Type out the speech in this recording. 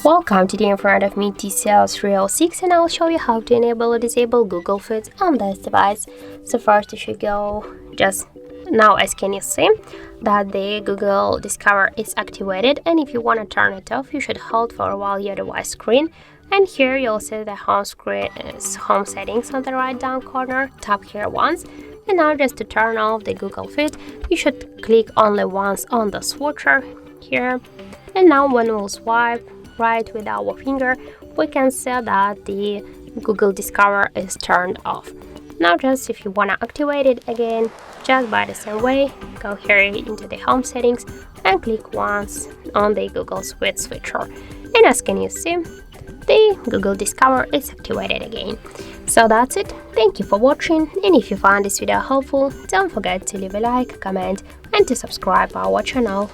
Welcome. Today in front of me TCL 306, and I'll show you how to enable or disable Google Feeds on this device. So first you should go just now, as can you see that the Google Discover is activated, and if you want to turn it off you should hold for a while your device screen, and here you'll see the home screen is home settings on the right down corner. Tap here once, and now just to turn off the Google Feed you should click only once on the switcher here, and now when we'll swipe right with our finger we can see that the Google Discover is turned off. Now just if you want to activate it again, just by the same way, go here into the home settings and click once on the Google Feed switcher, and as can you see the Google Discover is activated again. So that's it. Thank you for watching, and if you found this video helpful, don't forget to leave a like, comment and to subscribe our channel.